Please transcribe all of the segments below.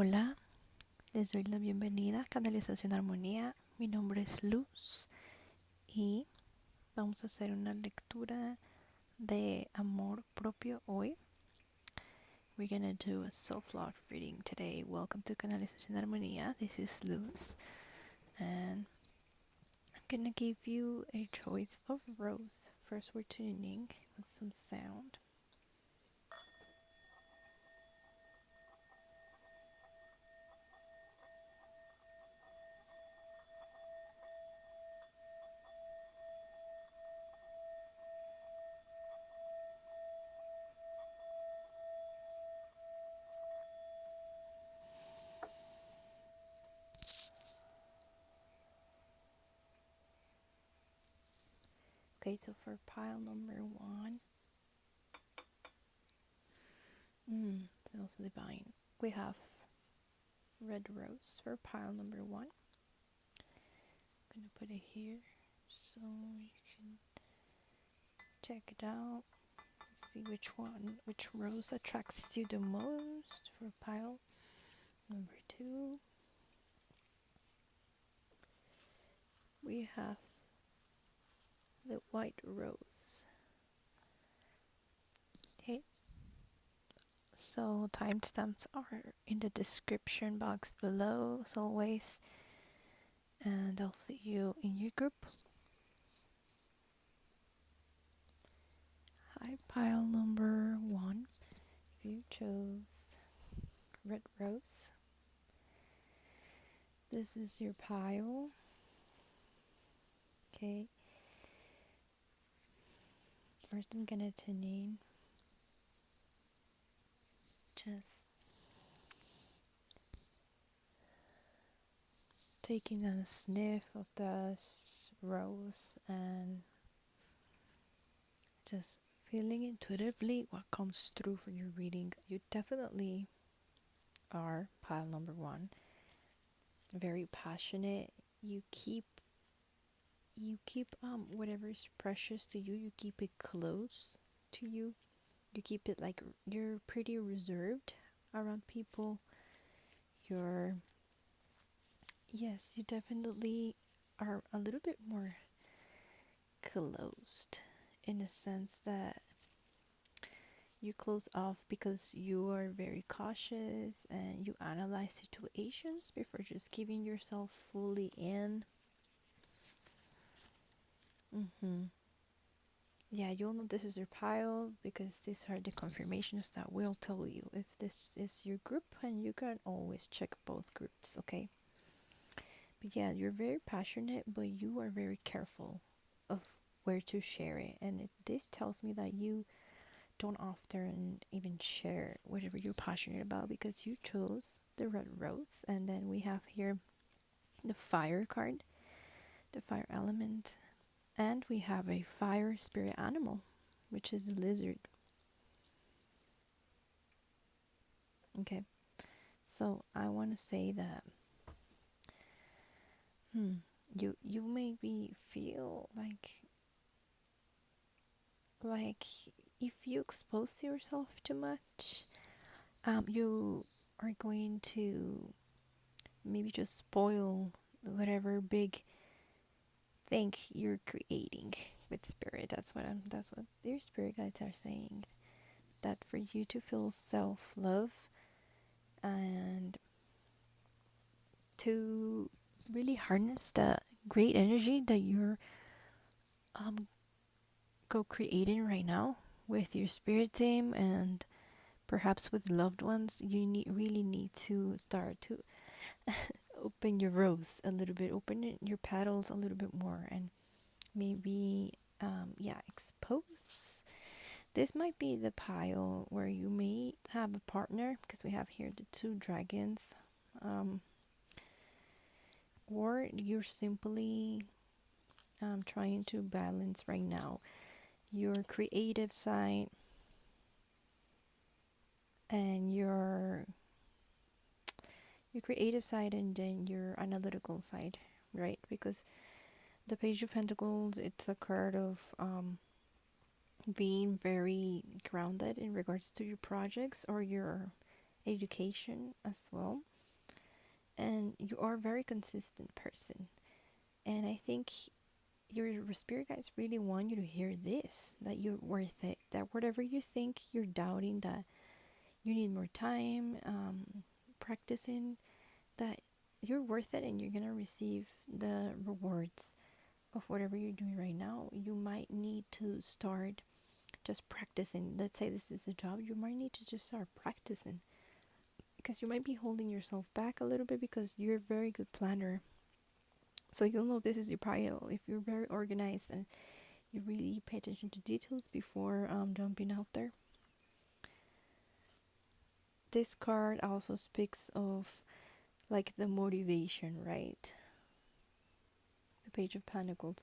Hola, les doy la bienvenida a Canalización Armonía. Mi nombre es Luz y vamos a hacer una lectura de amor propio hoy. We're gonna do a self-love reading today. Welcome to Canalización Armonía. This is Luz and I'm gonna give you a choice of rose. First we're tuning with some sound. Okay, so for pile number one, smells divine. We have red rose for pile number one. I'm gonna put it here so you can check it out. See which rose attracts you the most for pile number two. We have the white rose. Okay, so timestamps are in the description box below as always, and I'll see you in your group. Hi, pile number one. If you chose red rose, this is your pile. Okay, first I'm gonna tune in, just taking a sniff of the rose and just feeling intuitively what comes through for your reading. You definitely are pile number one, very passionate. You keep whatever is precious to you, you keep it close to you. You keep it like you're pretty reserved around people. Yes, you definitely are a little bit more closed in a sense that you close off because you are very cautious and you analyze situations before just giving yourself fully in. Yeah, you'll know this is your pile because these are the confirmations that will tell you if this is your group, and you can always check both groups, okay? But yeah, you're very passionate, but you are very careful of where to share it. And this tells me that you don't often even share whatever you're passionate about because you chose the red rose. And then we have here the fire card, the fire element. And we have a fire spirit animal, which is the lizard. Okay, so I want to say that you maybe feel like if you expose yourself too much, you are going to maybe just spoil whatever big thing you're creating with spirit. That's what your spirit guides are saying. That for you to feel self-love and to really harness the great energy that you're co-creating right now with your spirit team and perhaps with loved ones, you really need to start to open your rose a little bit, open your petals a little bit more, and maybe expose. This might be the pile where you may have a partner, because we have here the two dragons, or you're simply trying to balance right now your creative side and your creative side and then your analytical side, right? Because the Page of Pentacles, it's a card of being very grounded in regards to your projects or your education as well. you are a very consistent person. And I think your spirit guides really want you to hear this, that you're worth it, that whatever you think you're doubting, that you need more time practicing, that you're worth it and you're gonna receive the rewards of whatever you're doing right now. You might need to start just practicing. Let's say this is a job, you might need to just start practicing, because you might be holding yourself back a little bit because you're a very good planner. So you'll know this is your pile if you're very organized and you really pay attention to details before jumping out there. This card also speaks of like the motivation, right? The Page of Pentacles,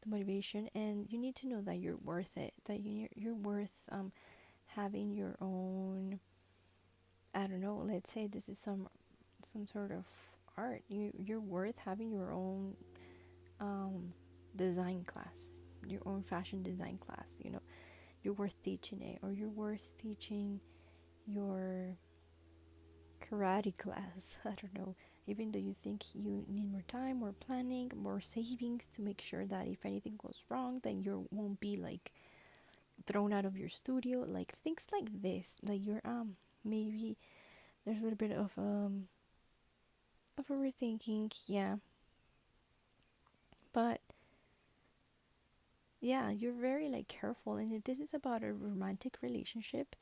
the motivation, and you need to know that you're worth it. That you're worth having your own. I don't know. Let's say this is some sort of art. You're worth having your own design class, your own fashion design class. You know, you're worth teaching it, or you're worth teaching your karate class. I don't know. Even though you think you need more time, more planning, more savings to make sure that if anything goes wrong, then you won't be like thrown out of your studio. Like things like this. Like you're maybe there's a little bit of overthinking, yeah. But yeah, you're very like careful, and if this is about a romantic relationship,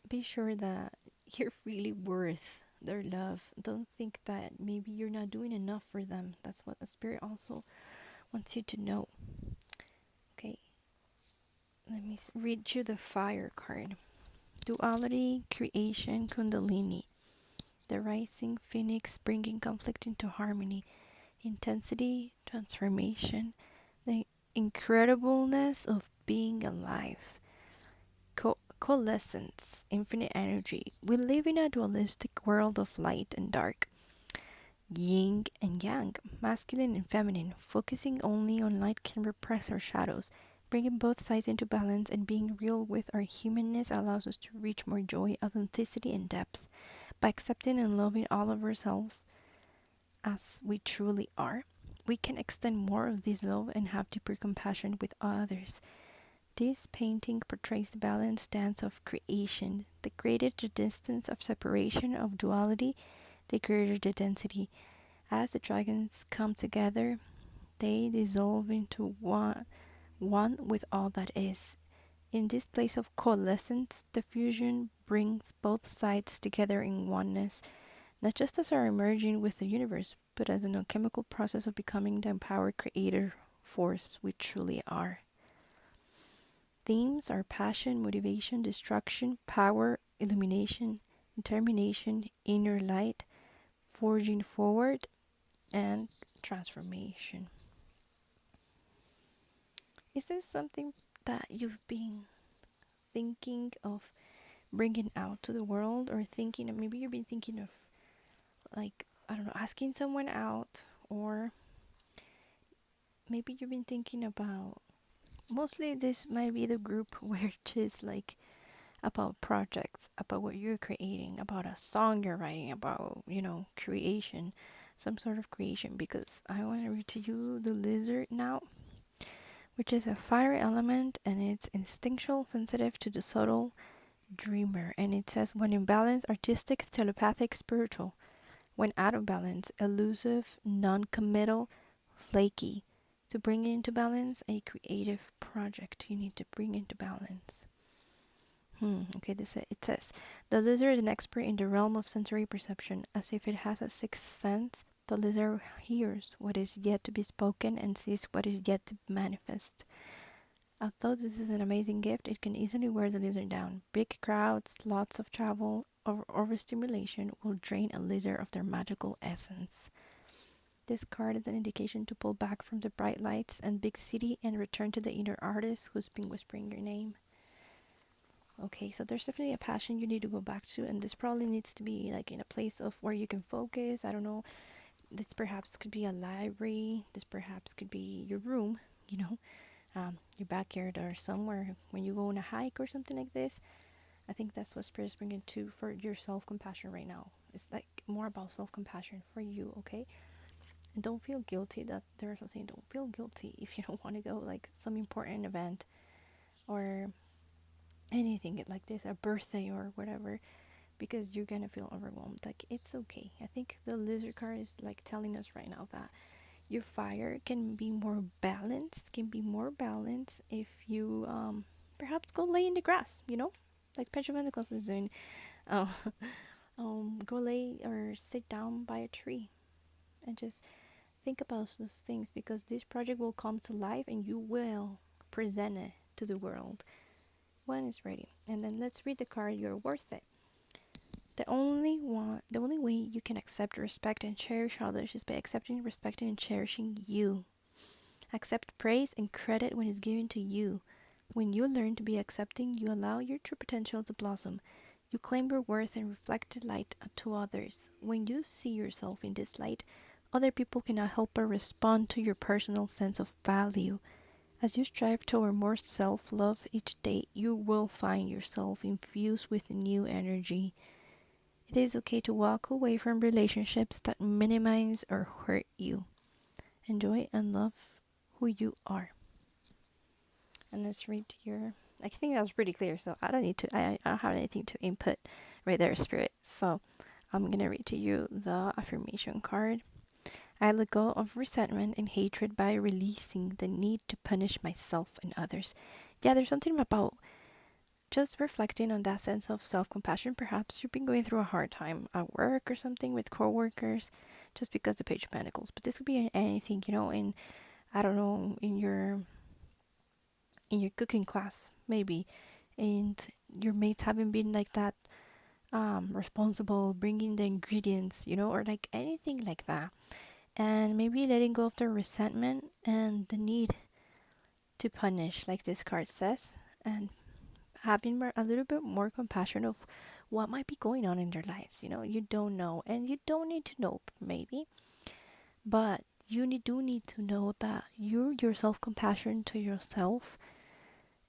be sure that you're really worth their love. Don't think that maybe you're not doing enough for them. That's what the spirit also wants you to know. Okay, let me read you the fire card. Duality, creation, kundalini. The rising phoenix bringing conflict into harmony. Intensity, transformation. The incredibleness of being alive. Coalescence, infinite energy. We live in a dualistic world of light and dark, yin and yang, masculine and feminine. Focusing only on light can repress our shadows. Bringing both sides into balance and being real with our humanness allows us to reach more joy, authenticity, and depth. By accepting and loving all of ourselves as we truly are, we can extend more of this love and have deeper compassion with others. This painting portrays the balanced dance of creation. The greater the distance of separation of duality, the greater the density. As the dragons come together, they dissolve into one with all that is. In this place of coalescence, the fusion brings both sides together in oneness, not just as our merging with the universe, but as an alchemical process of becoming the empowered creator force we truly are. Themes are passion, motivation, destruction, power, illumination, determination, inner light, forging forward, and transformation. Is this something that you've been thinking of bringing out to the world, or thinking, maybe you've been thinking of, like, I don't know, asking someone out, or maybe you've been thinking about, mostly this might be the group where it is like about projects, about what you're creating, about a song you're writing, about, creation, some sort of creation. Because I want to read to you the lizard now, which is a fire element, and it's instinctual, sensitive to the subtle, dreamer. And it says, when in balance, artistic, telepathic, spiritual. When out of balance, elusive, non-committal, flaky. To bring it into balance, a creative project you need to bring into balance. Okay, it says, the lizard is an expert in the realm of sensory perception. As if it has a sixth sense, the lizard hears what is yet to be spoken and sees what is yet to manifest. Although this is an amazing gift, it can easily wear the lizard down. Big crowds, lots of travel, or overstimulation will drain a lizard of their magical essence. This card is an indication to pull back from the bright lights and big city and return to the inner artist who's been whispering your name. Okay, so there's definitely a passion you need to go back to, and this probably needs to be like in a place of where you can focus. I don't know. This perhaps could be a library. This perhaps could be your room, your backyard, or somewhere when you go on a hike or something like this. I think that's what Spirit's bringing to for your self-compassion right now. It's like more about self-compassion for you, okay? And don't feel guilty. That there's also saying, don't feel guilty if you don't want to go like some important event or anything like this, a birthday or whatever, because you're gonna feel overwhelmed. Like, it's okay. I think the lizard card is like telling us right now that your fire can be more balanced if you perhaps go lay in the grass, like Page of Pentacles is doing. uh, go lay or sit down by a tree and just think about those things, because this project will come to life and you will present it to the world when it's ready. And then let's read the card. You're worth it. The only way you can accept, respect, and cherish others is by accepting, respecting, and cherishing you. Accept praise and credit when it's given to you. When you learn to be accepting, you allow your true potential to blossom. You claim your worth and reflect the light to others. When you see yourself in this light, other people cannot help but respond to your personal sense of value. As you strive toward more self-love each day, you will find yourself infused with new energy. It is okay to walk away from relationships that minimize or hurt you. Enjoy and love who you are. And let's read your. I think that was pretty clear, so I don't need to. I don't have anything to input right there, Spirit. So I'm gonna read to you the affirmation card. I let go of resentment and hatred by releasing the need to punish myself and others. Yeah, there's something about just reflecting on that sense of self-compassion. Perhaps you've been going through a hard time at work or something with coworkers, just because the Page of Pentacles. But this could be in anything, in, I don't know, in your cooking class maybe, and your mates haven't been like that responsible bringing the ingredients, or like anything like that. And maybe letting go of the resentment and the need to punish, like this card says, and having a little bit more compassion of what might be going on in their lives. You don't know, and you don't need to know, maybe, but do need to know that your self-compassion to yourself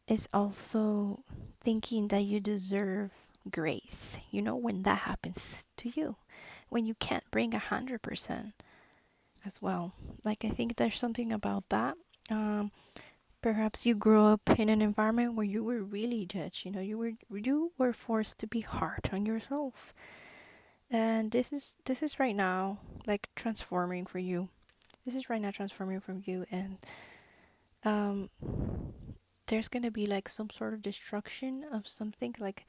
is also thinking that you deserve grace, when that happens to you, when you can't bring 100% as well. Like, I think there's something about that. Perhaps you grew up in an environment where you were really judged. You were forced to be hard on yourself, and this is right now like transforming for you. This is right now transforming from you, and um, there's gonna be like some sort of destruction of something, like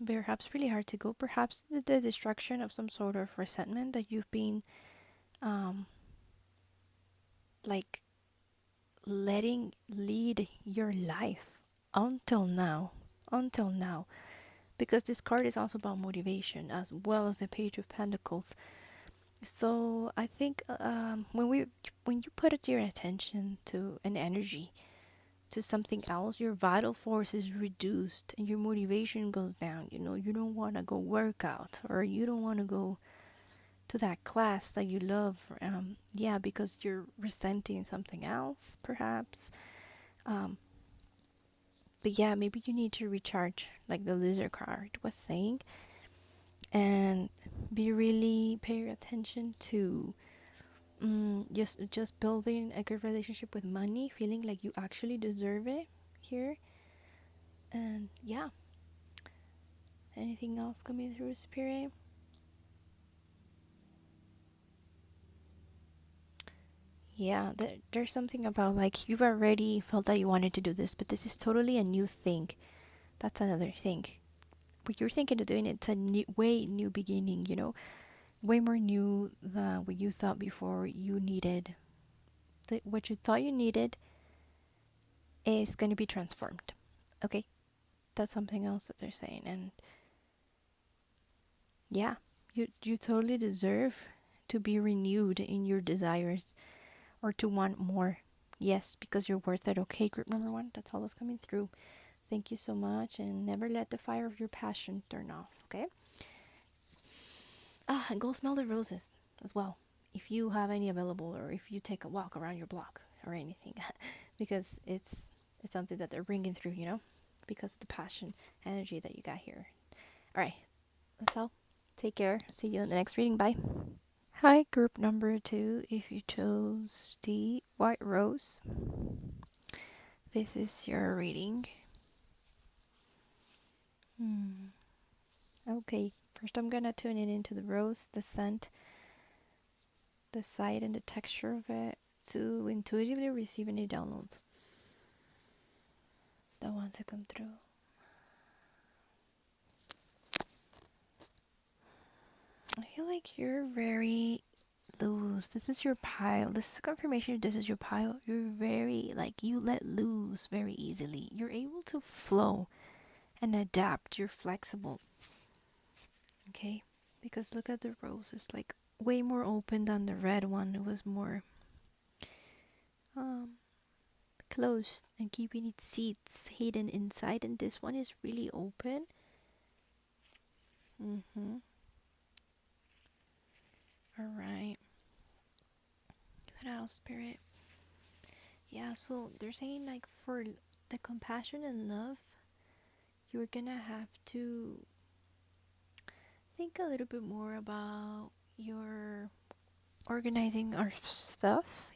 perhaps really hard to go. Perhaps the destruction of some sort of resentment that you've been um like letting lead your life until now until now, because this card is also about motivation as well as the Page of Pentacles. So I think when you put your attention to an energy to something else, your vital force is reduced and your motivation goes down. You don't want to go work out, or you don't want to go to that class that you love. Yeah, because you're resenting something else, perhaps. Um, but yeah, maybe you need to recharge, like the lizard card was saying, and be really pay attention to just building a good relationship with money, feeling like you actually deserve it here. And yeah, anything else coming through, Spirit? Yeah, there's something about like you've already felt that you wanted to do this, but this is totally a new thing. That's another thing. What you're thinking of doing, it's a way new beginning, way more new than what you thought before you needed. What you thought you needed is going to be transformed. Okay, that's something else that they're saying. And yeah, you totally deserve to be renewed in your desires, or to want more. Yes, because you're worth it. Okay, group number 1, that's all that's coming through. Thank you so much, and never let the fire of your passion turn off. Okay. And go smell the roses as well, if you have any available, or if you take a walk around your block or anything, because it's something that they're bringing through, because of the passion energy that you got here. All right, that's all Take care. See you in the next reading. Bye. Hi, group number 2. If you chose the white rose, this is your reading. Okay, first I'm gonna tune in into the rose, the scent, the sight, and the texture of it to intuitively receive any downloads that want to come through. I feel like you're very loose. This is your pile. This is a confirmation. This is your pile. You're very, like, you let loose very easily. You're able to flow and adapt. You're flexible. Okay? Because look at the rose. It's like way more open than the red one. It was more um closed and keeping its seeds hidden inside. And this one is really open. Alright. What else, Spirit? Yeah, so they're saying like for the compassion and love, you're gonna have to think a little bit more about your organizing our stuff,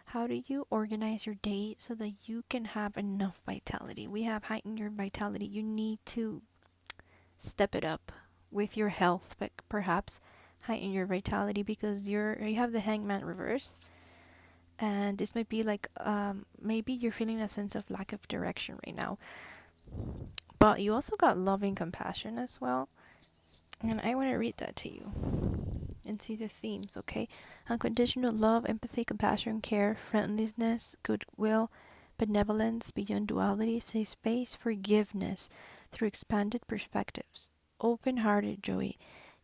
How do you organize your day so that you can have enough vitality? We have heightened your vitality. You need to step it up with your health, but perhaps heighten your vitality because you have the hangman reverse. And this might be like maybe you're feeling a sense of lack of direction right now. But you also got loving compassion as well. And I want to read that to you and see the themes, okay? Unconditional love, empathy, compassion, care, friendliness, goodwill, benevolence, beyond duality, safe space, forgiveness through expanded perspectives, open hearted joy.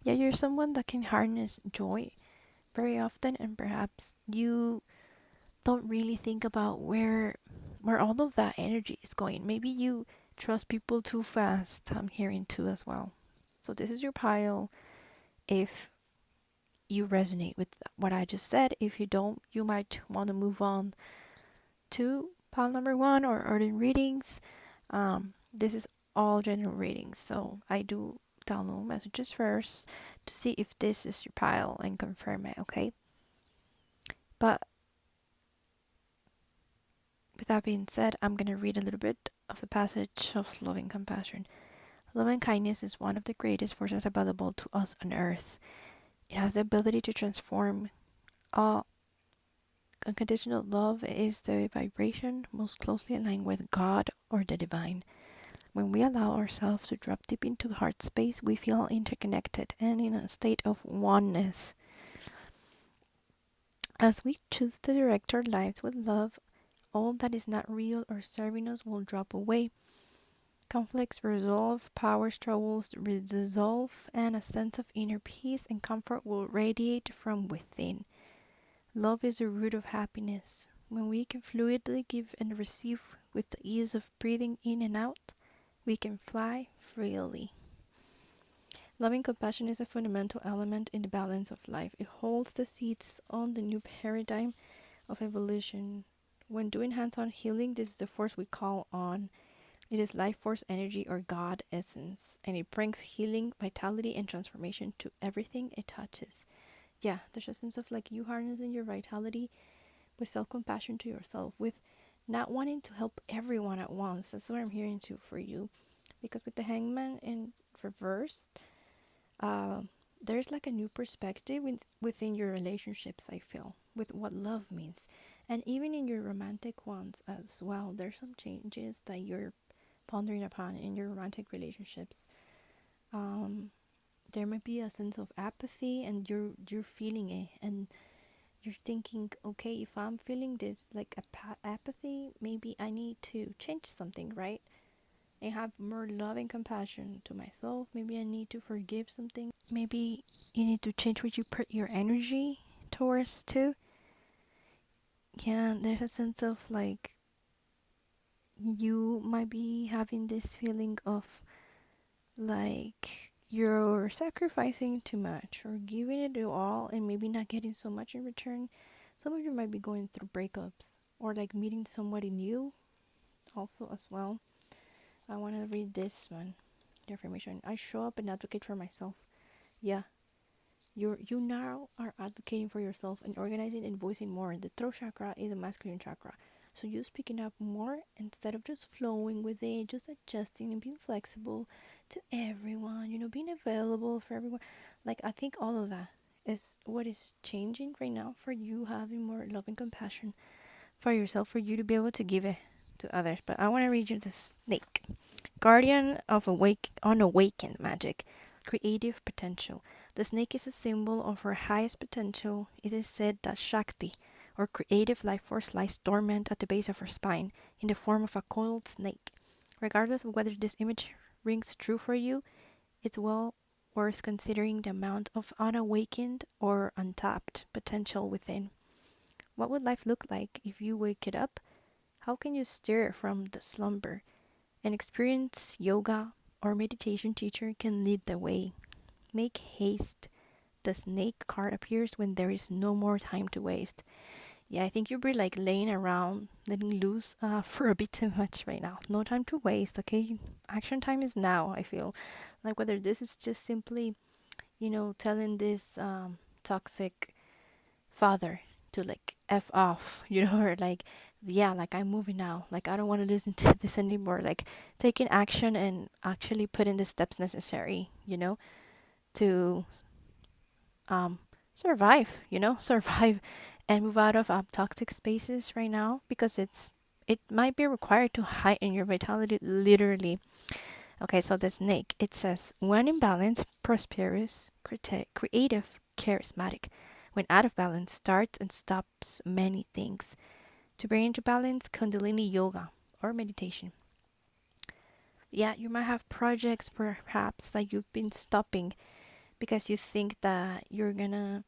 Yeah, you're someone that can harness joy very often, and perhaps you don't really think about where all of that energy is going. Maybe you trust people too fast. I'm hearing too as well. So this is your pile. If you resonate with what I just said, if you don't, you might want to move on to pile number 1 or urgent readings. This is all general readings, so I do download messages first to see if this is your pile and confirm it, okay? But with that being said, I'm going to read a little bit of the passage of loving compassion. Loving kindness is one of the greatest forces available to us on earth. It has the ability to transform all. Unconditional love is the vibration most closely aligned with God or the divine. When we allow ourselves to drop deep into heart space, we feel interconnected and in a state of oneness. As we choose to direct our lives with love, all that is not real or serving us will drop away. Conflicts resolve, power struggles dissolve, and a sense of inner peace and comfort will radiate from within. Love is the root of happiness. When we can fluidly give and receive with the ease of breathing in and out, we can fly freely. Loving compassion is a fundamental element in the balance of life. It holds the seeds on the new paradigm of evolution. When doing hands-on healing, this is the force we call on. It is life force energy or God essence, and it brings healing, vitality, and transformation to everything it touches. Yeah, there's a sense of like you harnessing your vitality with self-compassion to yourself, with not wanting to help everyone at once. That's what I'm hearing too for you. Because with the hangman in reverse, there's like a new perspective within your relationships, I feel, with what love means. And even in your romantic ones as well, there's some changes that you're pondering upon in your romantic relationships. There might be a sense of apathy and you're feeling it, and you're thinking, okay, if I'm feeling this like apathy, maybe I need to change something, right? And have more love and compassion to myself. Maybe I need to forgive something. Maybe you need to change what you put your energy towards too. Yeah, there's a sense of like you might be having this feeling of like you're sacrificing too much or giving it your all and maybe not getting so much in return. Some of you might be going through breakups or like meeting somebody new also as well. I want to read this one. The affirmation: I show up and advocate for myself. Yeah, you now are advocating for yourself and organizing and voicing more. The throat chakra is a masculine chakra. So you speaking up more instead of just flowing with it, just adjusting and being flexible to everyone, being available for everyone. Like I think all of that is what is changing right now for you having more love and compassion for yourself, for you to be able to give it to others. But I want to read you the snake. Guardian of unawakened magic, creative potential. The snake is a symbol of our highest potential. It is said that Shakti, or creative life force, lies dormant at the base of our spine in the form of a coiled snake. Regardless of whether this image rings true for you, it's well worth considering the amount of unawakened or untapped potential within. What would life look like if you wake it up? How can you stir from the slumber? An experienced yoga or meditation teacher can lead the way. Make haste. The snake card appears when there is no more time to waste. Yeah, I think you'll be like laying around, letting loose for a bit too much right now. No time to waste, okay? Action time is now, I feel. Like whether this is just simply, telling this toxic father to like F off, or like, yeah, like I'm moving now. Like I don't want to listen to this anymore. Like taking action and actually putting the steps necessary, to um survive, survive and move out of toxic spaces right now because it might be required to heighten your vitality literally. Okay, so the snake, it says, when in balance, prosperous, creative, charismatic. When out of balance, starts and stops many things. To bring into balance, Kundalini yoga or meditation. Yeah, you might have projects perhaps that you've been stopping because you think that you're gonna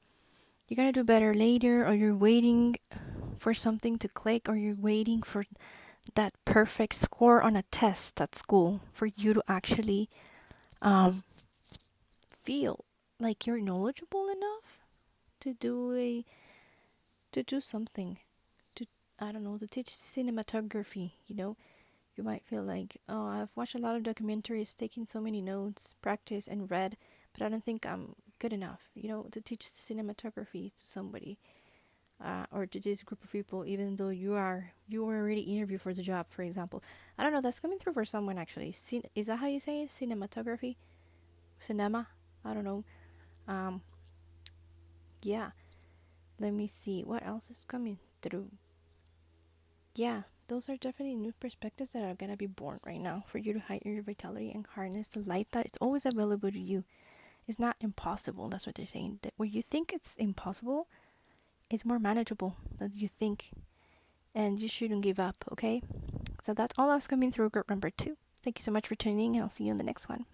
do better later, or you're waiting for something to click, or you're waiting for that perfect score on a test at school for you to actually um feel like you're knowledgeable enough to do something, to I don't know, to teach cinematography. You might feel like, oh, I've watched a lot of documentaries, taken so many notes, practiced and read, but I don't think I'm good enough, to teach cinematography to somebody, or to this group of people, even though you were already interviewed for the job, for example. I don't know. That's coming through for someone actually. Is that how you say it? Cinematography, cinema. I don't know. Um, yeah. Let me see what else is coming through. Yeah, those are definitely new perspectives that are gonna be born right now for you to heighten your vitality and harness the light that is always available to you. It's not impossible. That's what they're saying. That where you think it's impossible, it's more manageable than you think, and you shouldn't give up. Okay. So that's all that's coming through group number 2. Thank you so much for tuning in. I'll see you in the next one.